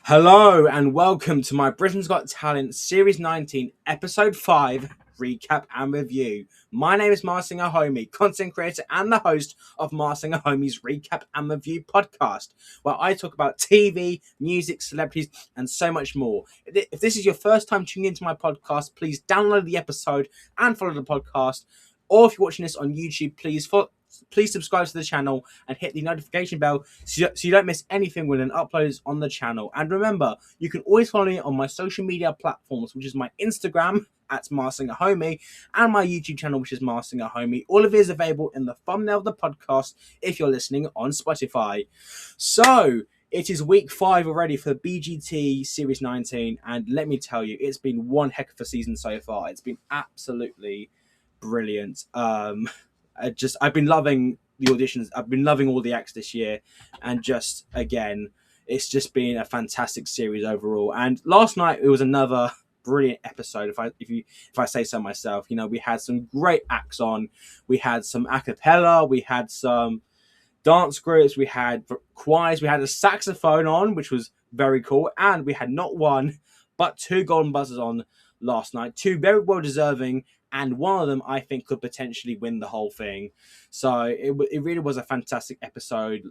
Hello and welcome to my Britain's Got Talent Series 19, Episode 5 recap and review. My name is Marcin Ahomey, content creator and the host of Marcin Ahomey's Recap and Review podcast, where I talk about TV, music, celebrities, and so much more. If this is your first time tuning into my podcast, please download the episode and follow the podcast. Or if you're watching this on YouTube, please subscribe to the channel and hit the notification bell so you don't miss anything when an upload is on the channel. And remember, you can always follow me on my social media platforms, which is my Instagram at Marcin Ahomey and my YouTube channel, which is Marcin Ahomey. All of it is available in the thumbnail of the podcast if you're listening on Spotify. So it is week 5 already for the BGT Series 19, and let me tell you, it's been one heck of a season so far. It's been absolutely brilliant. I've been loving the auditions. I've been loving all the acts this year, and just again, it's just been a fantastic series overall. And last night it was another brilliant episode. If I say so myself, we had some great acts on. We had some acapella. We had some dance groups. We had choirs. We had a saxophone on, which was very cool. And we had not one, but 2 golden buzzers on last night. 2 very well deserving. And one of them, I think, could potentially win the whole thing. So it really was a fantastic episode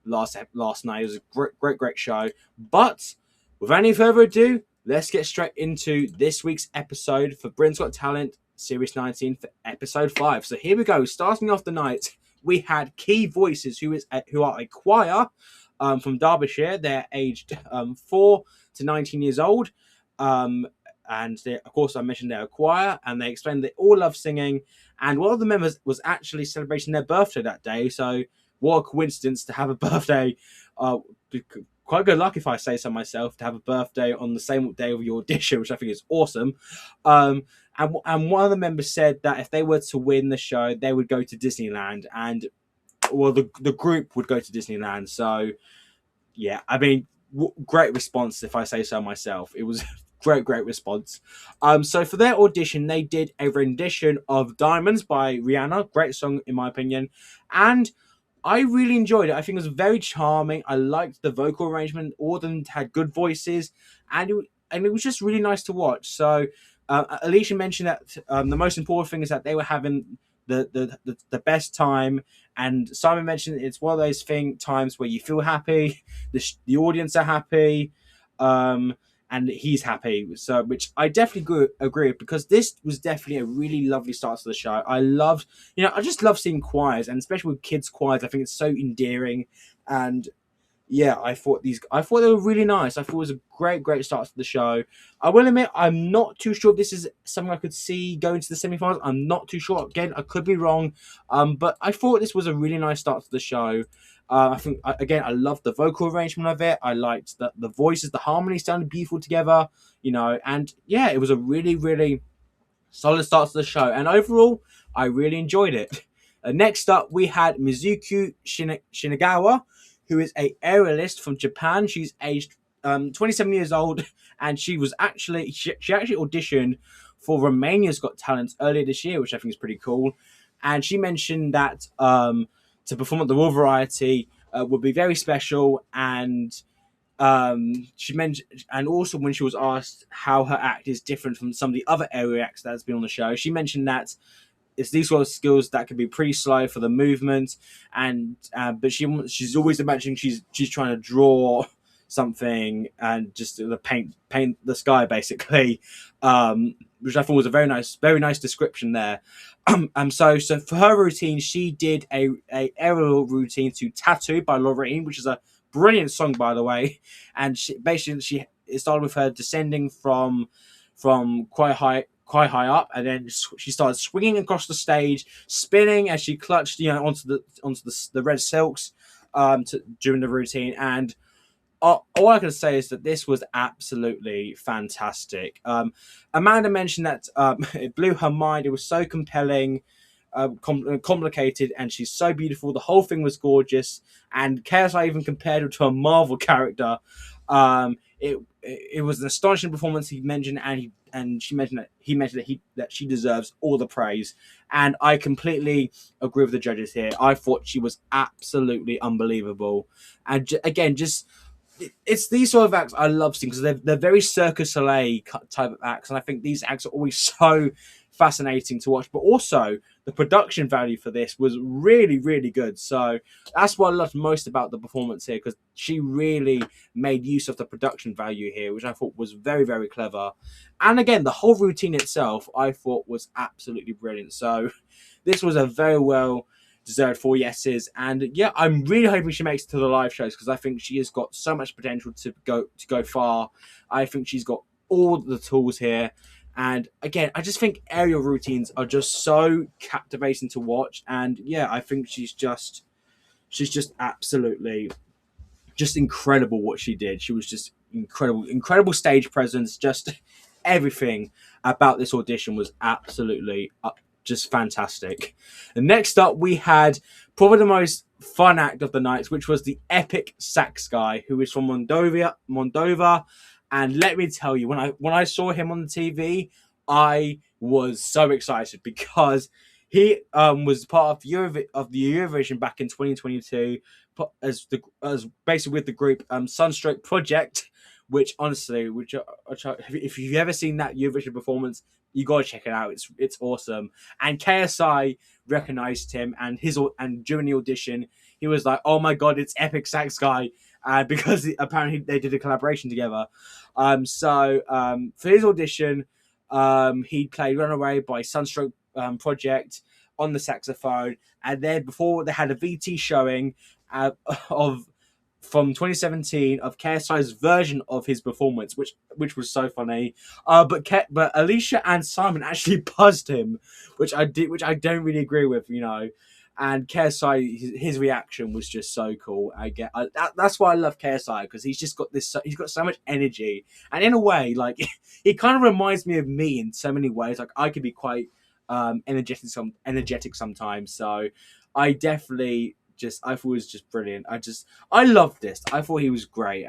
last night. It was a great show. But without any further ado, let's get straight into this week's episode for Britain's Got Talent Series 19 for Episode 5. So here we go. Starting off the night, we had Key Voices, who are a choir from Derbyshire. They're aged 4 to 19 years old. And of course, I mentioned they're a choir, and they explained they all love singing. And one of the members was actually celebrating their birthday that day. So what a coincidence to have a birthday. Quite good luck, if I say so myself, to have a birthday on the same day of your audition, which I think is awesome. And one of the members said that if they were to win the show, they would go to Disneyland, and the group would go to Disneyland. So yeah, I mean, great response, if I say so myself. It was great response. So for their audition, they did a rendition of Diamonds by Rihanna. Great song, in my opinion. And I really enjoyed it. I think it was very charming. I liked the vocal arrangement. All of them had good voices. And it was just really nice to watch. So Alicia mentioned that the most important thing is that they were having the best time. And Simon mentioned it's one of those times where you feel happy. The audience are happy. And he's happy, so which I definitely agree with, because this was definitely a really lovely start to the show. I just love seeing choirs, and especially with kids' choirs. I think it's so endearing, and yeah, I thought they were really nice. I thought it was a great start to the show. I will admit, I'm not too sure if this is something I could see going to the semi-finals. I'm not too sure. Again, I could be wrong, but I thought this was a really nice start to the show. I think, again, I loved the vocal arrangement of it. I liked the voices, the harmony sounded beautiful together, and yeah, it was a really solid start to the show. And overall, I really enjoyed it. Next up, we had Mizuki Shinagawa, who is a aerialist from Japan. She's aged 27 years old, and she actually auditioned for Romania's Got Talent earlier this year, which I think is pretty cool. And she mentioned that to perform at the Royal Variety would be very special. And she mentioned, and also when she was asked how her act is different from some of the other aerial acts that's been on the show, she mentioned that it's these sort of skills that can be pretty slow for the movement, and but she's always imagining she's trying to draw something and just paint the sky, basically, which I thought was a very nice description there. So for her routine, she did a aerial routine to Tattoo by Lorraine, which is a brilliant song, by the way. And it started with her descending from quite high up, and then she started swinging across the stage, spinning as she clutched onto the red silks during the routine. And all I can say is that this was absolutely fantastic. Amanda mentioned that it blew her mind. It was so compelling, complicated, and she's so beautiful. The whole thing was gorgeous, and KSI even compared her to a Marvel character. It was an astonishing performance. He mentioned, and she mentioned that she deserves all the praise, and I completely agree with the judges here. I thought she was absolutely unbelievable, and again, just it's these sort of acts I love seeing because they're very Cirque du Soleil type of acts, and I think these acts are always so fascinating to watch. But also the production value for this was really really good. So that's what I loved most about the performance here because she really made use of the production value here, which I thought was very very clever. And again, the whole routine itself I thought was absolutely brilliant. So this was a very well deserved 4 yeses, and yeah, I'm really hoping she makes it to the live shows because I think she has got so much potential to go far. I think she's got all the tools here, and again, I just think aerial routines are just so captivating to watch. And yeah, I think she's just absolutely just incredible what she did. She was just incredible stage presence. Just everything about this audition was absolutely just fantastic. And next up, we had probably the most fun act of the night, which was the epic sax guy, who is from Moldova. And let me tell you, when I saw him on the TV, I was so excited because he was part of the Eurovision back in 2022 as basically with the group Sunstroke Project, which honestly, if you've ever seen that Eurovision performance, you gotta check it out. It's awesome. And KSI recognized him, and during the audition, he was like, "Oh my god, it's Epic Sax Guy," because apparently they did a collaboration together. For his audition, he played "Runaway" by Sunstroke Project on the saxophone, and then before they had a VT showing of from 2017 of KSI's version of his performance, which was so funny. But Alicia and Simon actually buzzed him, which I don't really agree with, you know. And KSI, his reaction was just so cool. That's why I love KSI because he's got so much energy, and in a way, like he kind of reminds me of me in so many ways. Like I could be quite energetic sometimes, so I definitely I thought it was just brilliant. I loved this. I thought he was great.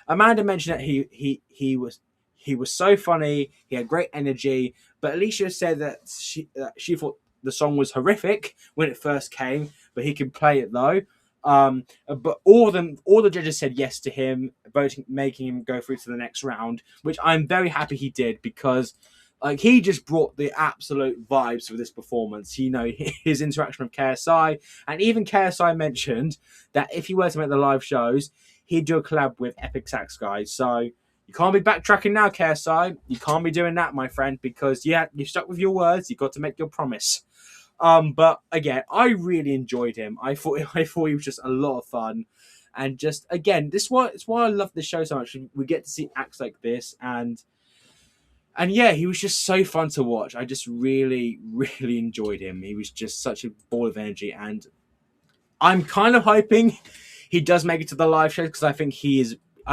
Amanda mentioned that he was so funny. He had great energy. But Alicia said that she thought the song was horrific when it first came, but he could play it though. But all the judges said yes to him, voting, making him go through to the next round, which I'm very happy he did because like he just brought the absolute vibes for this performance. You know, his interaction with KSI, and even KSI mentioned that if he were to make the live shows, he'd do a collab with Epic Sax Guys. So you can't be backtracking now, KSI. You can't be doing that, my friend, because yeah, you stuck with your words. You got to make your promise. But again, I really enjoyed him. I thought he was just a lot of fun, and just again, it's why I love this show so much. We get to see acts like this, and yeah, he was just so fun to watch. I just really, really enjoyed him. He was just such a ball of energy. And I'm kind of hoping he does make it to the live show because I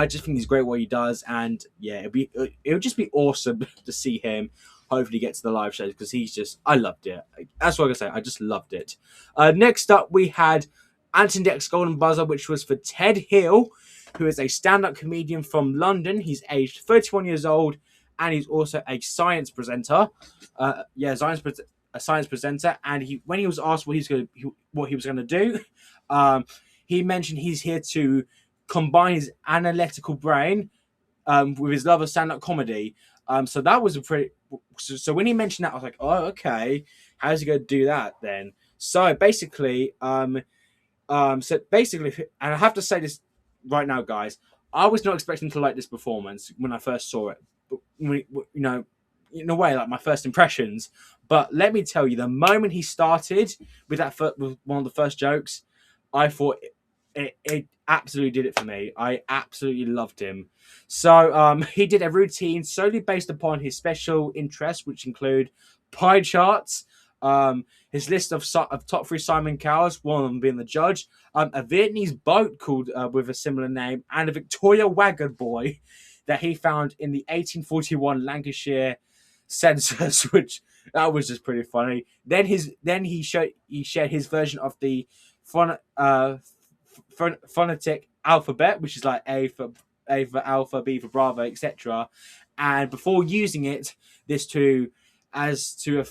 just think he's great at what he does. And yeah, it would just be awesome to see him hopefully get to the live shows because I loved it. That's what I can say. I just loved it. Next up, we had Anton Deck's Golden Buzzer, which was for Ted Hill, who is a stand-up comedian from London. He's aged 31 years old. And he's also a science presenter. A science presenter. And when he was asked what he was going to do, he mentioned he's here to combine his analytical brain with his love of stand-up comedy. So that was a pretty. So when he mentioned that, I was like, oh, okay. How's he going to do that then? So basically, and I have to say this right now, guys. I was not expecting to like this performance when I first saw it. In a way, like my first impressions. But let me tell you, the moment he started with with one of the first jokes, I thought it absolutely did it for me. I absolutely loved him. So he did a routine solely based upon his special interests, which include pie charts, his list of top 3 Simon Cowells, one of them being the judge, a Vietnamese boat called with a similar name, and a Victoria Wagon boy that he found in the 1841 Lancashire census, which that was just pretty funny. Then he shared his version of the phonetic alphabet, which is like A for Alpha, B for Bravo, etc. And before using it, to basically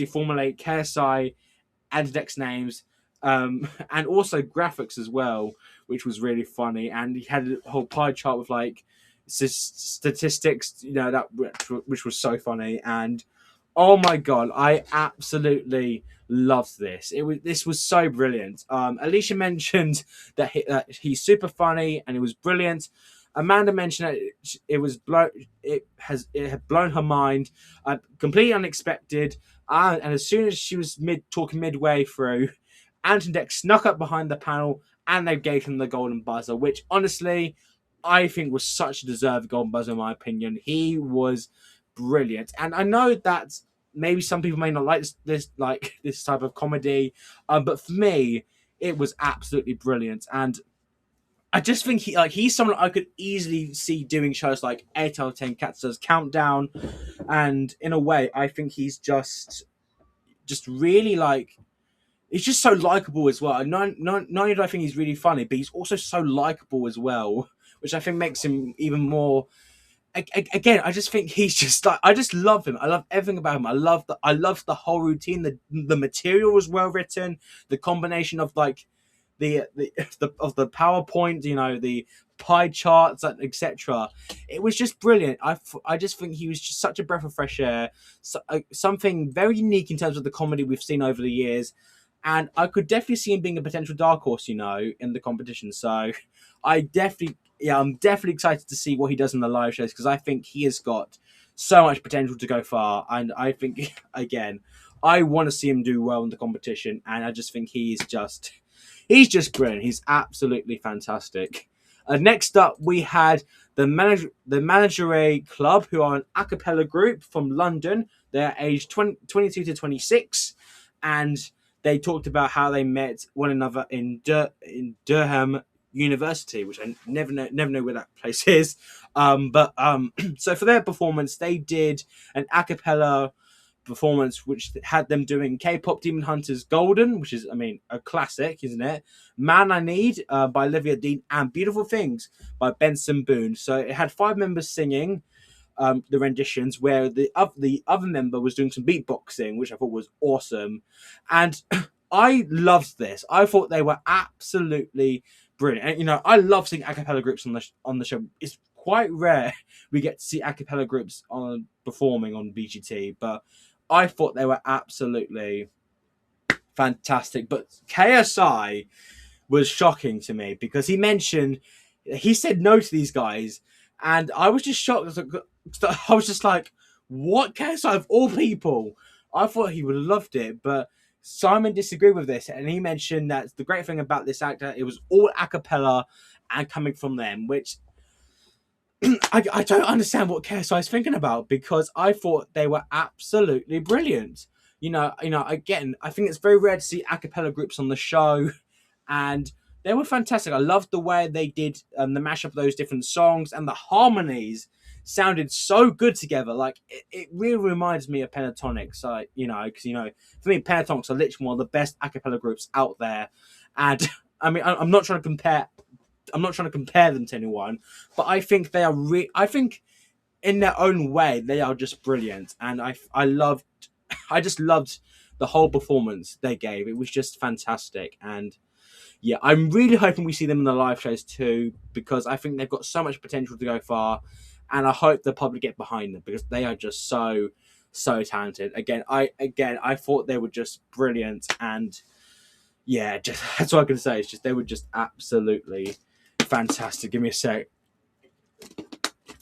formulate KSI and Dex names, and also graphics as well, which was really funny. And he had a whole pie chart with like statistics, that which was so funny. And oh my god, I absolutely loved this. This was so brilliant. Alicia mentioned that he's super funny and it was brilliant. Amanda mentioned that it had blown her mind, completely unexpected. And as soon as she was talking midway through, Anton snuck up behind the panel and they gave him the golden buzzer, which honestly I think was such a deserved golden buzzer in my opinion. He was brilliant, and I know that maybe some people may not like this type of comedy, but for me, it was absolutely brilliant. And I just think he's someone I could easily see doing shows like 8 out of 10 Cats Does Countdown, and in a way, I think he's just really he's just so likable as well. And not only do I think he's really funny, but he's also so likable as well, which I think makes him even more. Again, I just think he's just I just love him. I love everything about him. I love the whole routine. The material was well written. The combination of the PowerPoint, the pie charts, etc. It was just brilliant. I just think he was just such a breath of fresh air. Something very unique in terms of the comedy we've seen over the years. And I could definitely see him being a potential dark horse, in the competition. So I'm definitely excited to see what he does in the live shows, because I think he has got so much potential to go far. And I think, again, I want to see him do well in the competition. And I just think he's just brilliant. He's absolutely fantastic. Next up, we had the Managerie Club, who are an a cappella group from London. They're aged 22 to 26. And they talked about how they met one another in Durham University, which I never know where that place is. So for their performance, they did an a cappella performance which had them doing K-pop Demon Hunters Golden, which is, a classic, isn't it? Man I Need by Olivia Dean, and Beautiful Things by Benson Boone. So it had 5 members singing the renditions, where the other member was doing some beatboxing, which I thought was awesome. And I loved this. I thought they were absolutely brilliant. And, I love seeing a cappella groups on the show. It's quite rare we get to see a cappella groups performing on BGT, but I thought they were absolutely fantastic. But KSI was shocking to me, because he said no to these guys, and I was just shocked. I was just like, what? KSI of all people? I thought he would have loved it, but Simon disagreed with this, and he mentioned that the great thing about this actor, it was all a cappella and coming from them, which I don't understand what KSI is thinking about, because I thought they were absolutely brilliant. Again, I think it's very rare to see a cappella groups on the show, and they were fantastic. I loved the way they did the mashup of those different songs, and the harmonies sounded so good together. Like, it really reminds me of Pentatonics. Because for me, Pentatonics are literally one of the best a cappella groups out there. And I'm not trying to compare. I'm not trying to compare them to anyone, but I think they are. I think in their own way, they are just brilliant, and I just loved the whole performance they gave. It was just fantastic, and yeah, I'm really hoping we see them in the live shows too, because I think they've got so much potential to go far, and I hope the public get behind them, because they are just so talented. Again, I thought they were just brilliant, and yeah, just that's all I can say. It's just they were just absolutely fantastic. Give me a sec.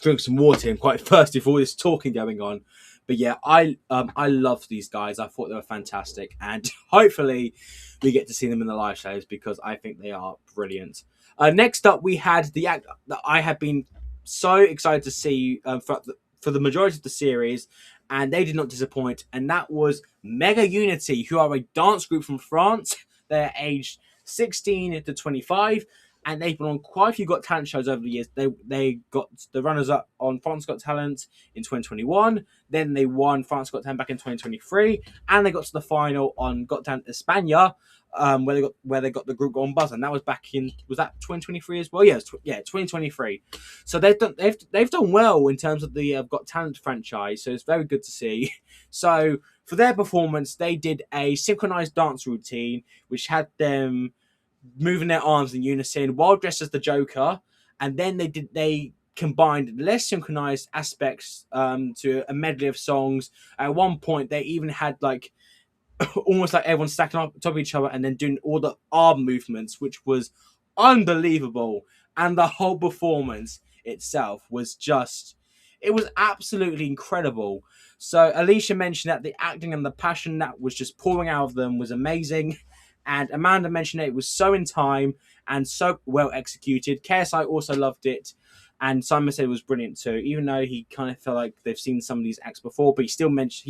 Drink some water. I'm quite thirsty for all this talking going on. But yeah, I love these guys. I thought they were fantastic, and hopefully we get to see them in the live shows, because I think they are brilliant. Next up, we had the act that I have been so excited to see for the majority of the series, and they did not disappoint. And that was Mega Unity, who are a dance group from France. They're aged 16 to 25. And they've been on quite a few Got Talent shows over the years. They got the runners-up on France Got Talent in 2021. Then they won France Got Talent back in 2023. And they got to the final on Got Talent España, where they got the group Golden Buzzer. And that was back in, was that 2023 as well? Yeah, 2023. So they've done well in terms of the Got Talent franchise. So it's very good to see. So for their performance, they did a synchronized dance routine, which had them moving their arms in unison while dressed as the Joker, and then they combined less synchronized aspects to a medley of songs. At one point, they even had like almost like everyone stacking up top of each other and then doing all the arm movements, which was unbelievable. And the whole performance itself was just, it was absolutely incredible. So Alicia mentioned that the acting and the passion that was just pouring out of them was amazing. And Amanda mentioned that it was so in time and so well executed. KSI also loved it. And Simon said it was brilliant too, even though he kind of felt like they've seen some of these acts before, but he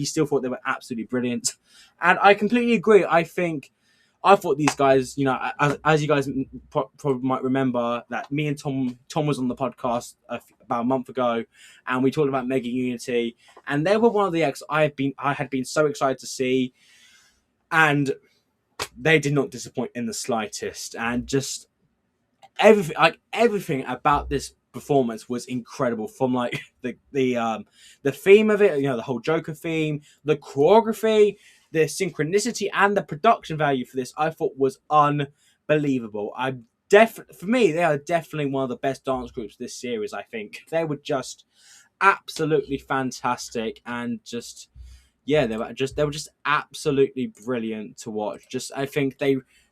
still thought they were absolutely brilliant. And I completely agree. I thought these guys, you know, as you guys probably might remember, that me and Tom was on the podcast about a month ago, and we talked about Mega Unity, and they were one of the acts I had been so excited to see, and they did not disappoint in the slightest, and just everything about this performance was incredible. From like the theme of it, you know, the whole Joker theme, the choreography, the synchronicity, and the production value for this, I thought was unbelievable. For me, they are definitely one of the best dance groups this series. I think they were just absolutely fantastic, and just yeah, they were just absolutely brilliant to watch. Just I think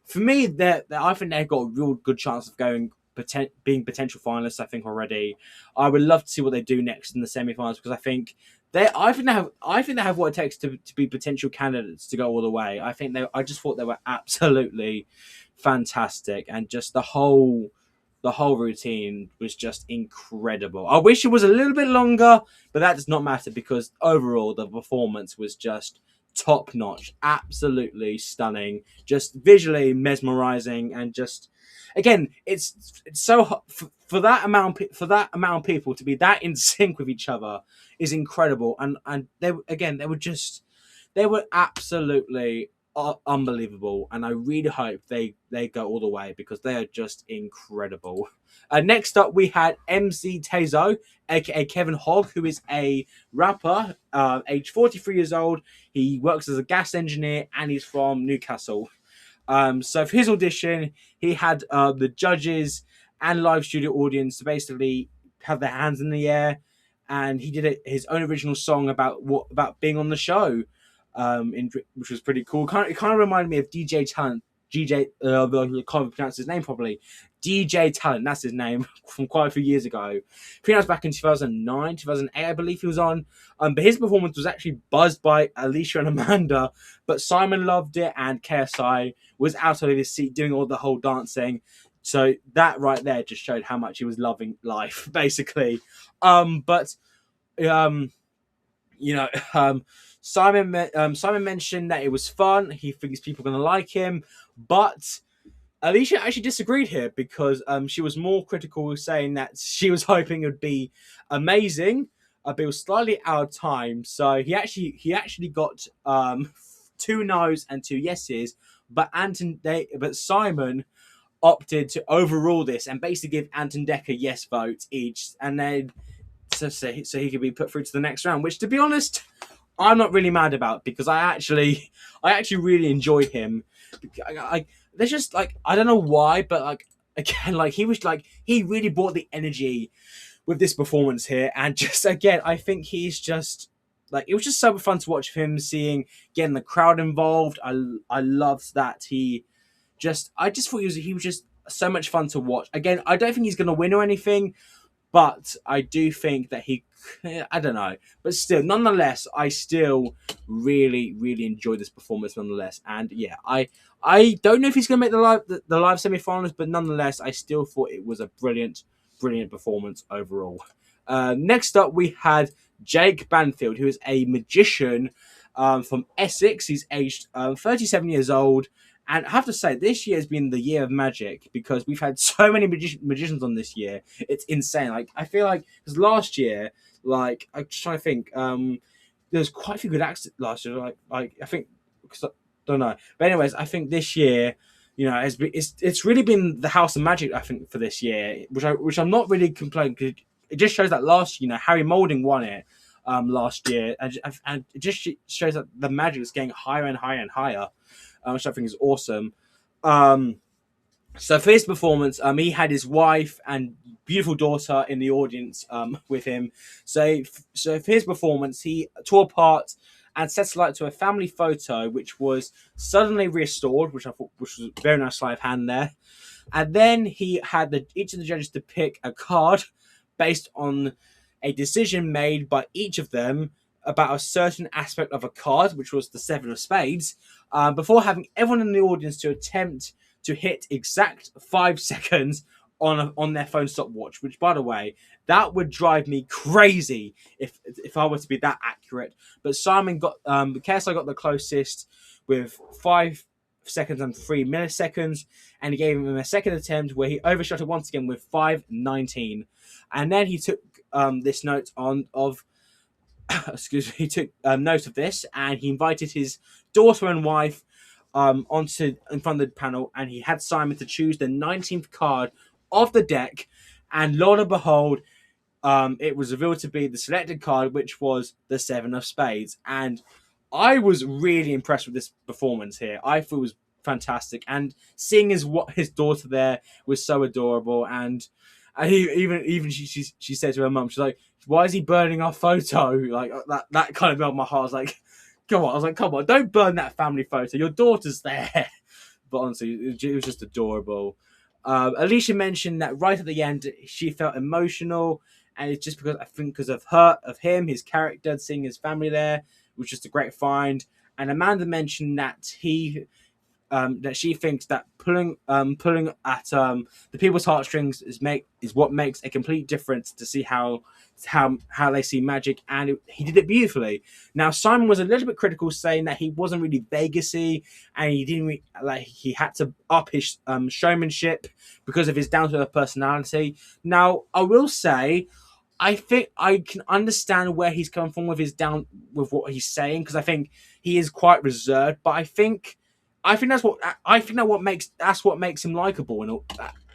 for me, I think they've got a real good chance of being potential finalists. I think already. I would love to see what they do next in the semi-finals, because I think they have what it takes to be potential candidates to go all the way. I just thought they were absolutely fantastic, and just the whole routine was just incredible. I wish it was a little bit longer, but that does not matter, because overall the performance was just top notch, absolutely stunning, just visually mesmerizing, and just again, it's so for that amount of people to be that in sync with each other is incredible, and they were absolutely unbelievable, and I really hope they go all the way, because they are just incredible. Next up, we had MC Tezo, aka Kevin Hogg, who is a rapper, age 43 years old. He works as a gas engineer, and he's from Newcastle. So for his audition, he had the judges and live studio audience to basically have their hands in the air, and he did his own original song about being on the show, which was pretty cool. It kind of reminded me of DJ Talent. I can't pronounce his name properly. DJ Talent, that's his name, from quite a few years ago. I think that was back in 2009, 2008, I believe he was on. But his performance was actually buzzed by Alicia and Amanda, but Simon loved it, and KSI was out of his seat doing all the whole dancing. So that right there just showed how much he was loving life, basically. But you know, Simon mentioned that it was fun. He thinks people are going to like him, but Alicia actually disagreed here, because she was more critical, saying that she was hoping it would be amazing, but it was slightly out of time. So he actually got 2 no's and 2 yeses, but Simon opted to overrule this and basically give Anton Decker yes votes each, and then so he could be put through to the next round. Which, to be honest, I'm not really mad about, because I actually really enjoyed him. There's just like, I don't know why, but like again, like he really brought the energy with this performance here, and just again, I think he's just like, it was just so fun to watch him, getting the crowd involved. I loved that I just thought he was just so much fun to watch. Again, I don't think he's going to win or anything, but I do think that I don't know. But still, nonetheless, I still really, really enjoyed this performance nonetheless. And yeah, I don't know if he's going to make the live semi-finals, but nonetheless, I still thought it was a brilliant, brilliant performance overall. Next up, we had Jake Banfield, who is a magician from Essex. He's aged 37 years old. And I have to say, this year has been the year of magic, because we've had so many magicians on this year. It's insane. Like, I feel like, because last year, like, I'm just trying to think, there's quite a few good acts last year. Like I think, because I don't know. But anyways, I think this year, you know, it's really been the House of Magic, I think, for this year, which I'm not really complaining, because it just shows that last, you know, Harry Moulding won it last year, and it just shows that the magic is getting higher and higher and higher. Which I think is awesome. So for his performance, he had his wife and beautiful daughter in the audience with him. So for his performance, he tore apart and set light to a family photo, which was suddenly restored, which I thought which was a very nice sleight of hand there. And then he had each of the judges to pick a card based on a decision made by each of them about a certain aspect of a card, which was the seven of spades, before having everyone in the audience to attempt to hit exact 5 seconds on their phone stopwatch. Which, by the way, that would drive me crazy if I were to be that accurate. But Simon got KSI got the closest with 5 seconds and 3 milliseconds, and he gave him a second attempt where he overshot it once again with 5:19, and then he took this note on of excuse me, he took note of this, and he invited his daughter and wife onto in front of the panel, and he had Simon to choose the 19th card of the deck, and lo and behold, it was revealed to be the selected card, which was the seven of spades. And I was really impressed with this performance here. I thought it was fantastic, and seeing his daughter there was so adorable. And he even she said to her mum, she's like, "Why is he burning our photo?" Like that kind of melted my heart. I was like, "Come on!" I was like, "Come on, don't burn that family photo. Your daughter's there." But honestly, it was just adorable. Alicia mentioned that right at the end, she felt emotional, and it's just because I think because of him, his character, seeing his family there was just a great find. And Amanda mentioned that she thinks that pulling at the people's heartstrings is what makes a complete difference to see how they see magic, and he did it beautifully. Now Simon was a little bit critical, saying that he wasn't really Vegasy, and he didn't he had to up his showmanship because of his down to earth personality. Now I will say, I think I can understand where he's coming from with with what he's saying, because I think he is quite reserved. But I think that's what makes him likable, and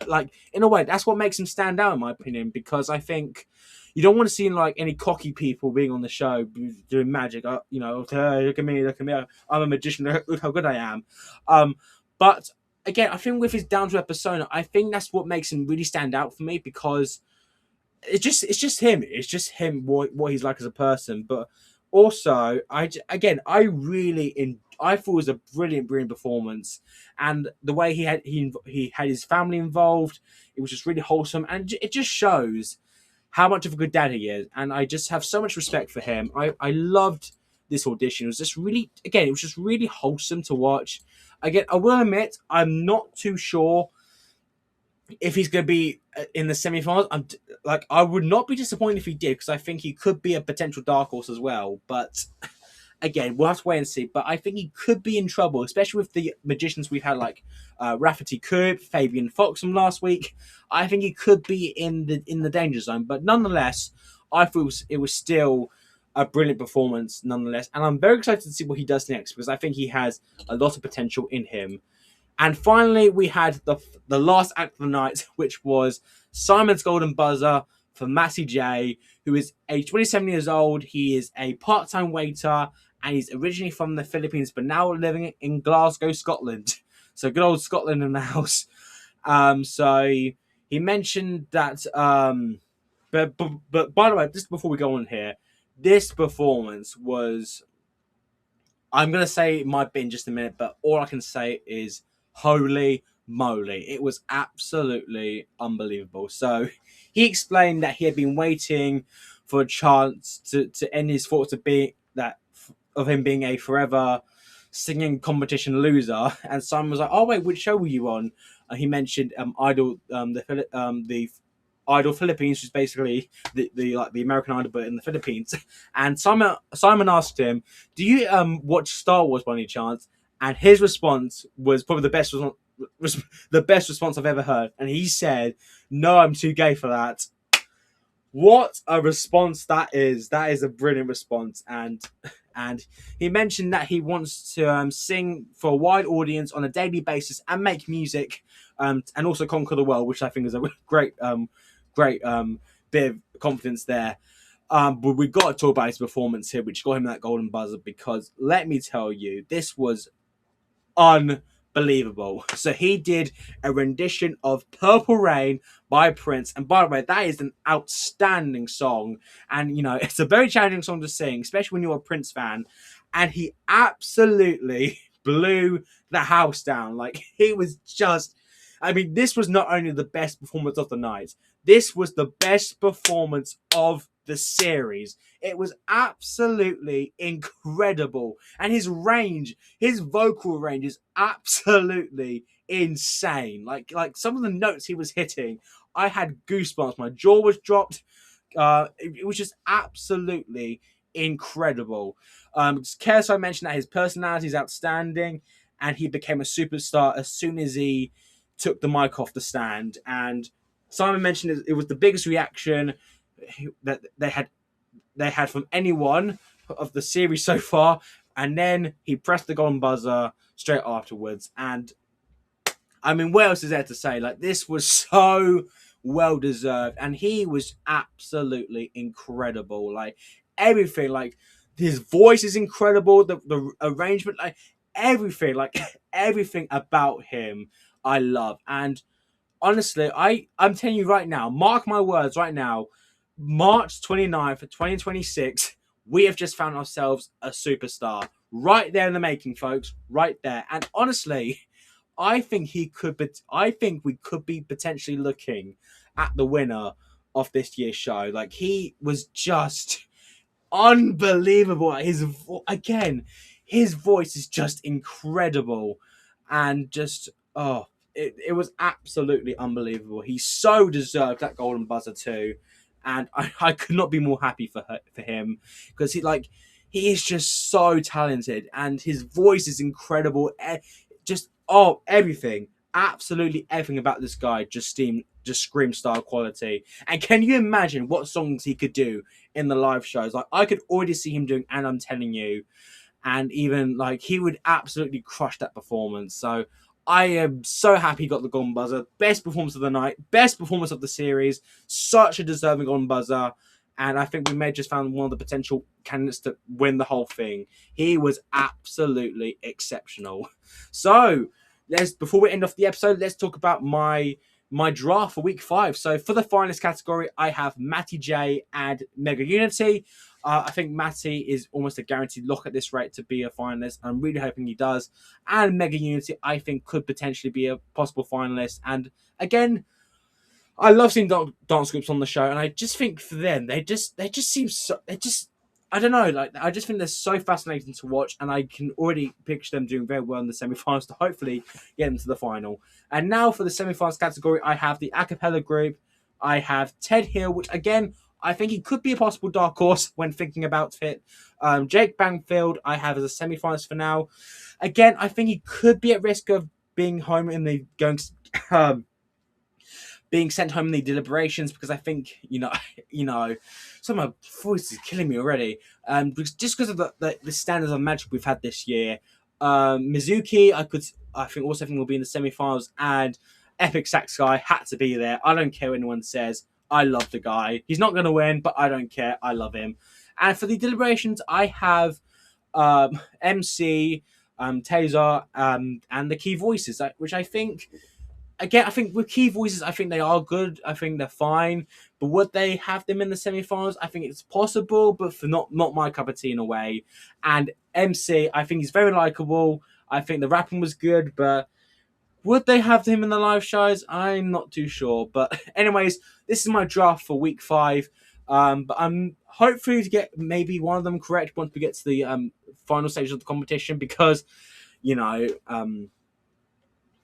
like in a way that's what makes him stand out, in my opinion. Because I think you don't want to see like any cocky people being on the show doing magic. Hey, look at me, I'm a magician. Look how good I am. But again, I think with his down to earth persona, I think that's what makes him really stand out for me, because it's just him. It's just him, what he's like as a person. But also, I thought it was a brilliant performance, and the way he had his family involved, it was just really wholesome, and it just shows how much of a good dad he is. And I just have so much respect for him. I loved this audition. It was just really, again, it was just really wholesome to watch. Again, I will admit, I'm not too sure if he's going to be in the semi-finals. I would not be disappointed if he did, because I think he could be a potential dark horse as well. But again, we'll have to wait and see. But I think he could be in trouble, especially with the magicians we've had, like Rafferty Coop, Fabian Fox from last week. I think he could be in the danger zone. But nonetheless, I thought it was still a brilliant performance, nonetheless. And I'm very excited to see what he does next, because I think he has a lot of potential in him. And finally, we had the last act of the night, which was Simon's Golden Buzzer for Massey J, who is age 27 years old. He is a part-time waiter, and he's originally from the Philippines, but now living in Glasgow, Scotland. So good old Scotland in the house. So he mentioned that. But by the way, just before we go on here, this performance was. I'm gonna say it might be in just a minute, but all I can say is holy moly, it was absolutely unbelievable. So he explained that he had been waiting for a chance to end his thoughts of him being a forever singing competition loser. And Simon was like, "Oh wait, which show were you on?" He mentioned Idol, the Idol Philippines, which is basically the American Idol but in the Philippines. And Simon asked him, "Do you watch Star Wars by any chance?" And his response was probably the best response I've ever heard. And he said, "No, I'm too gay for that." What a response that is! That is a brilliant response. And he mentioned that he wants to sing for a wide audience on a daily basis and make music, and also conquer the world, which I think is a great bit of confidence there. But we've got to talk about his performance here, which got him that golden buzzer, because let me tell you, this was unbelievable. unbelievable. So he did a rendition of Purple Rain by Prince. And by the way, that is an outstanding song. And, it's a very challenging song to sing, especially when you're a Prince fan. And he absolutely blew the house down. Like, he was just... I mean, this was not only the best performance of the night, this was the best performance of the series. It was absolutely incredible. And his range, his vocal range is absolutely insane. Like some of the notes he was hitting, I had goosebumps. My jaw was dropped. It was just absolutely incredible. I mentioned that his personality is outstanding, and he became a superstar as soon as he took the mic off the stand. And Simon mentioned it was the biggest reaction that they had from anyone of the series so far. And then he pressed the golden buzzer straight afterwards. And I mean, what else is there to say? Like, this was so well deserved, and he was absolutely incredible. Like, everything, like his voice is incredible, the arrangement, like everything about him I love. And honestly, I'm telling you right now, mark my words right now, March 29th of 2026, we have just found ourselves a superstar. Right there in the making, folks. Right there. And honestly, I think we could be potentially looking at the winner of this year's show. Like, he was just unbelievable. His voice is just incredible, and just it was absolutely unbelievable. He so deserved that golden buzzer too, and I could not be more happy for him, because he is just so talented, and his voice is incredible. Everything, absolutely everything about this guy just screams star quality. And can you imagine what songs he could do in the live shows? Like, I could already see him doing And I'm Telling You, and even like he would absolutely crush that performance. So I am so happy he got the golden buzzer. Best performance of the night, best performance of the series. Such a deserving golden buzzer. And I think we may have just found one of the potential candidates to win the whole thing. He was absolutely exceptional. So before we end off the episode, let's talk about my draft for week 5. So for the finalist category, I have Matty J and Mega Unity. I think Matty is almost a guaranteed lock at this rate to be a finalist. I'm really hoping he does. And Mega Unity, I think, could potentially be a possible finalist. And again, I love seeing dance groups on the show, and I just think for them, they just seem so... I don't know, like, I just think they're so fascinating to watch, and I can already picture them doing very well in the semi-finals to hopefully get into the final. And now for the semi-finals category, I have the acapella group. I have Ted Hill, which again, I think he could be a possible dark horse when thinking about it. Jake Bangfield, I have as a semi-finalist for now. Again, I think he could be at risk of being home in the being sent home in the deliberations, because I think, some of my voice is killing me already. Just because of the standards of magic we've had this year. Mizuki, I think will be in the semi-finals, and Epic Sax Guy had to be there. I don't care what anyone says. I love the guy. He's not going to win, but I don't care. I love him. And for the deliberations, I have MC, Taser, and the key voices, which I think... Again, I think with key voices, I think they are good. I think they're fine. But would they have them in the semi-finals? I think it's possible, but for not my cup of tea in a way. And MC, I think he's very likable. I think the rapping was good, but would they have him in the live shows? I'm not too sure. But anyways, this is my draft for week 5. But I'm hopefully to get maybe one of them correct once we get to the final stage of the competition, because,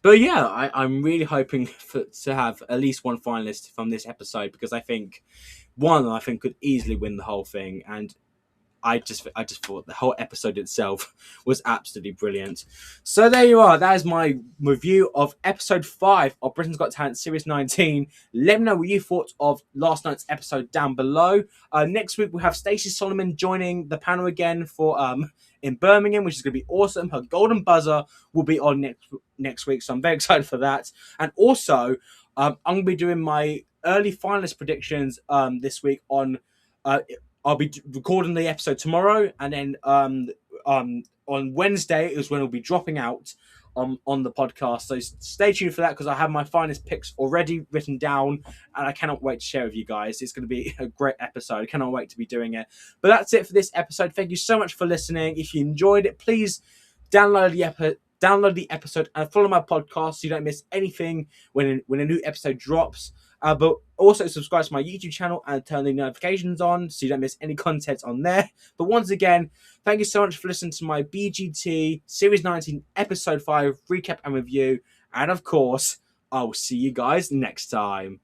but yeah, I'm really hoping to have at least one finalist from this episode, because I think one of them could easily win the whole thing. And I just thought the whole episode itself was absolutely brilliant. So there you are. That is my review of episode 5 of Britain's Got Talent Series 19. Let me know what you thought of last night's episode down below. Next week we'll have Stacey Solomon joining the panel again for in Birmingham, which is going to be awesome. Her golden buzzer will be on next week, so I'm very excited for that. And also, I'm going to be doing my early finalist predictions this week on... I'll be recording the episode tomorrow, and then on Wednesday is when it'll be dropping out on the podcast. So stay tuned for that, because I have my finest picks already written down, and I cannot wait to share with you guys. It's going to be a great episode. I cannot wait to be doing it. But that's it for this episode. Thank you so much for listening. If you enjoyed it, please download the episode and follow my podcast so you don't miss anything when a new episode drops. But also subscribe to my YouTube channel and turn the notifications on so you don't miss any content on there. But once again, thank you so much for listening to my BGT Series 19 Episode 5 recap and review. And of course, I'll see you guys next time.